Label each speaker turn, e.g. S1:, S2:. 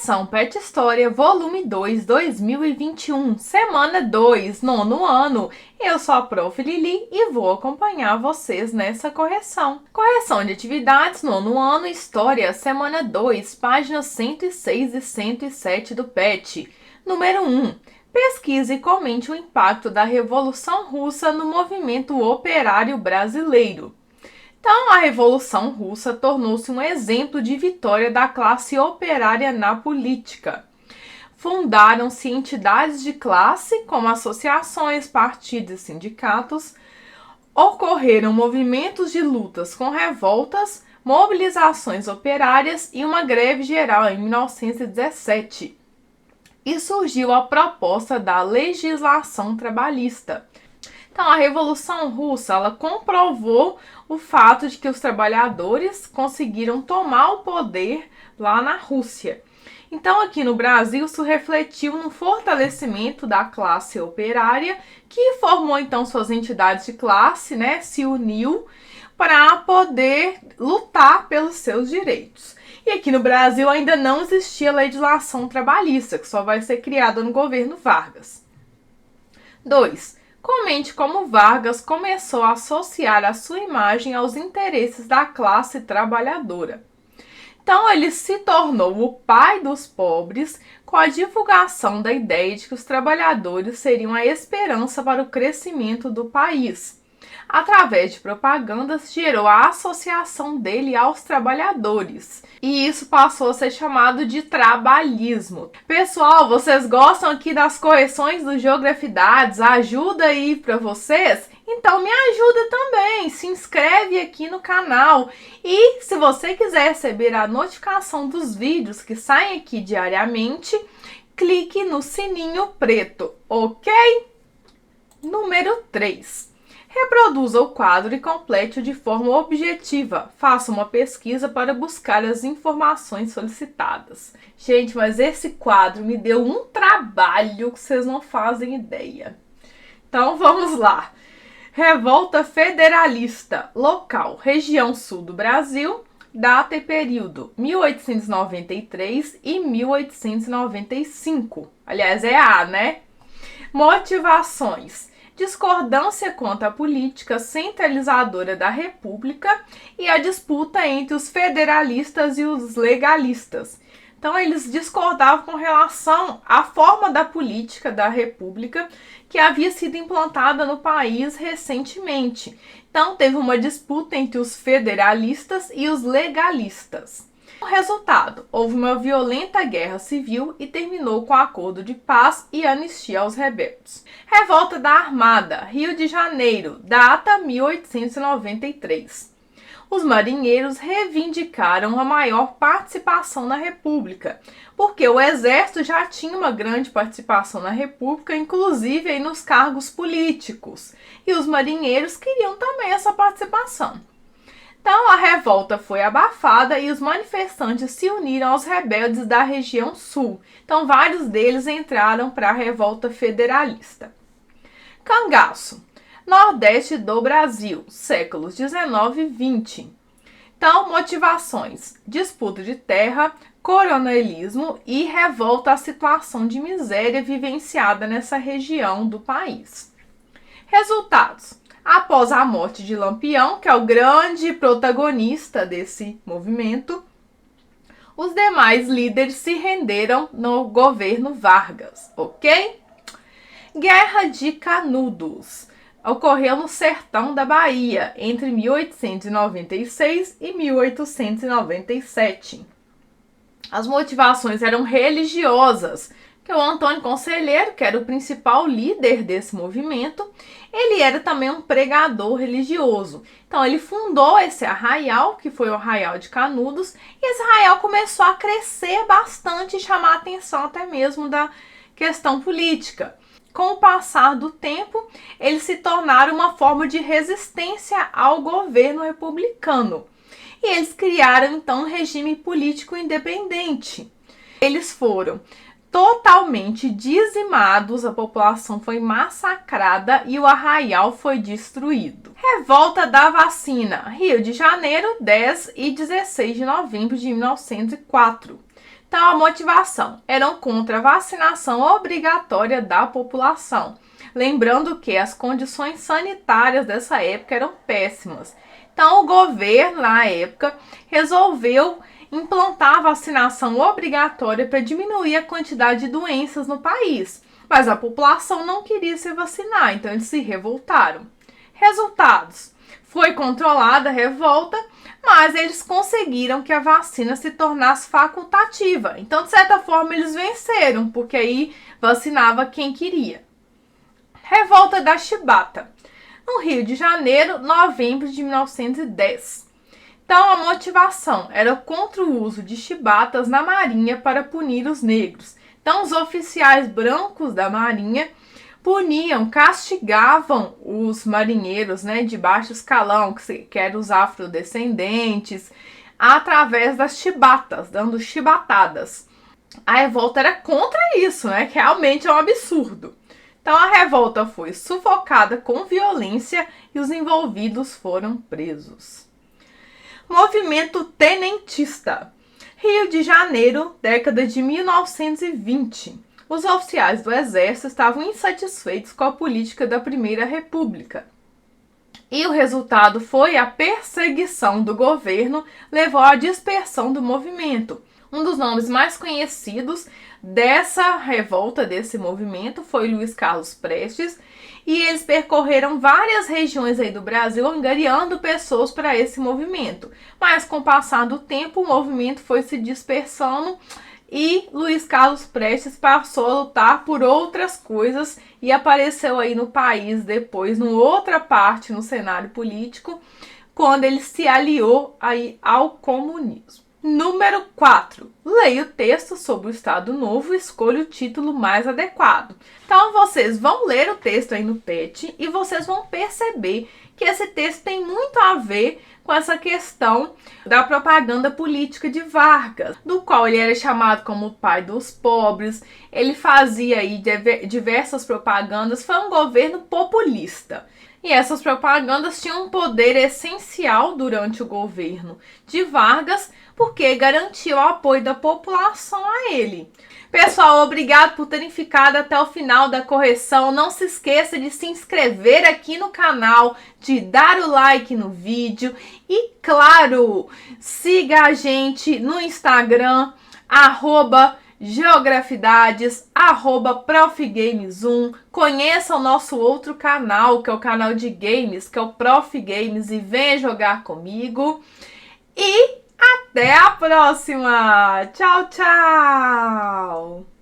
S1: Correção Pet História, volume 2, 2021, semana 2, nono ano. Eu sou a Prof. Lili e vou acompanhar vocês nessa correção. Correção de atividades, nono ano, História, semana 2, páginas 106 e 107 do PET. Número 1. Pesquise e comente o impacto da Revolução Russa no movimento operário brasileiro. Então, a Revolução Russa tornou-se um exemplo de vitória da classe operária na política. Fundaram-se entidades de classe, como associações, partidos e sindicatos. Ocorreram movimentos de lutas com revoltas, mobilizações operárias e uma greve geral em 1917. E surgiu a proposta da legislação trabalhista. Então, a Revolução Russa, ela comprovou o fato de que os trabalhadores conseguiram tomar o poder lá na Rússia. Então, aqui no Brasil, isso refletiu no fortalecimento da classe operária, que formou, então, suas entidades de classe, se uniu para poder lutar pelos seus direitos. E aqui no Brasil ainda não existia legislação trabalhista, que só vai ser criada no governo Vargas. 2. Comente como Vargas começou a associar a sua imagem aos interesses da classe trabalhadora. Então, ele se tornou o pai dos pobres com a divulgação da ideia de que os trabalhadores seriam a esperança para o crescimento do país. Através de propagandas, gerou a associação dele aos trabalhadores. E isso passou a ser chamado de trabalhismo. Pessoal, vocês gostam aqui das correções do Geografidades? Ajuda aí para vocês? Então me ajuda também, se inscreve aqui no canal. E se você quiser receber a notificação dos vídeos que saem aqui diariamente, clique no sininho preto, ok? Número 3. Reproduza o quadro e complete-o de forma objetiva. Faça uma pesquisa para buscar as informações solicitadas. Gente, mas esse quadro me deu um trabalho que vocês não fazem ideia. Então, vamos lá. Revolta Federalista. Local: região sul do Brasil. Data e período: 1893 e 1895. Aliás, é A, né? Motivações: discordância quanto à política centralizadora da República e a disputa entre os federalistas e os legalistas. Então, eles discordavam com relação à forma da política da República que havia sido implantada no país recentemente. Então, teve uma disputa entre os federalistas e os legalistas. O resultado: houve uma violenta guerra civil e terminou com acordo de paz e anistia aos rebeldes. Revolta da Armada, Rio de Janeiro, data 1893. Os marinheiros reivindicaram a maior participação na República, porque o Exército já tinha uma grande participação na República, inclusive aí nos cargos políticos, e os marinheiros queriam também essa participação. Então, a revolta foi abafada e os manifestantes se uniram aos rebeldes da região sul. Então, vários deles entraram para a revolta federalista. Cangaço, Nordeste do Brasil, séculos 19 e 20. Então, motivações: disputa de terra, coronelismo e revolta à situação de miséria vivenciada nessa região do país. Resultados: após a morte de Lampião, que é o grande protagonista desse movimento, os demais líderes se renderam no governo Vargas, ok? Guerra de Canudos ocorreu no sertão da Bahia entre 1896 e 1897. As motivações eram religiosas, que o Antônio Conselheiro, que era o principal líder desse movimento, ele era também um pregador religioso. Então, ele fundou esse arraial, que foi o Arraial de Canudos, e esse arraial começou a crescer bastante e chamar a atenção até mesmo da questão política. Com o passar do tempo, eles se tornaram uma forma de resistência ao governo republicano. E eles criaram, então, um regime político independente. Eles foram totalmente dizimados, a população foi massacrada e o arraial foi destruído. Revolta da Vacina, Rio de Janeiro, 10 e 16 de novembro de 1904. Então, a motivação eram contra a vacinação obrigatória da população. Lembrando que as condições sanitárias dessa época eram péssimas. Então, o governo, na época, resolveu implantar a vacinação obrigatória para diminuir a quantidade de doenças no país. Mas a população não queria se vacinar, então eles se revoltaram. Resultados: foi controlada a revolta, mas eles conseguiram que a vacina se tornasse facultativa. Então, de certa forma, eles venceram, porque aí vacinava quem queria. Revolta da Chibata, no Rio de Janeiro, novembro de 1910. Então, a motivação era contra o uso de chibatas na Marinha para punir os negros. Então, os oficiais brancos da Marinha puniam, castigavam os marinheiros, né, de baixo escalão, que eram os afrodescendentes, através das chibatas, dando chibatadas. A revolta era contra isso, né, que realmente é um absurdo. Então, a revolta foi sufocada com violência e os envolvidos foram presos. Movimento tenentista. Rio de Janeiro, década de 1920. Os oficiais do exército estavam insatisfeitos com a política da Primeira República. E o resultado foi a perseguição do governo, levou à dispersão do movimento. Um dos nomes mais conhecidos dessa revolta, desse movimento, foi Luiz Carlos Prestes, e eles percorreram várias regiões aí do Brasil, angariando pessoas para esse movimento. Mas com o passar do tempo, o movimento foi se dispersando e Luiz Carlos Prestes passou a lutar por outras coisas e apareceu aí no país depois, numa outra parte no cenário político, quando ele se aliou aí ao comunismo. Número 4. Leia o texto sobre o Estado Novo e escolha o título mais adequado. Então, vocês vão ler o texto aí no PET e vocês vão perceber que esse texto tem muito a ver com essa questão da propaganda política de Vargas, do qual ele era chamado como o pai dos pobres. Ele fazia aí diversas propagandas, foi um governo populista. E essas propagandas tinham um poder essencial durante o governo de Vargas, porque garantiu o apoio da população a ele. Pessoal, obrigado por terem ficado até o final da correção. Não se esqueça de se inscrever aqui no canal, de dar o like no vídeo e, claro, siga a gente no Instagram, @geografidades, @profgames1. Conheça o nosso outro canal, que é o canal de games, que é o Prof Games, e venha jogar comigo. E até a próxima! Tchau, tchau!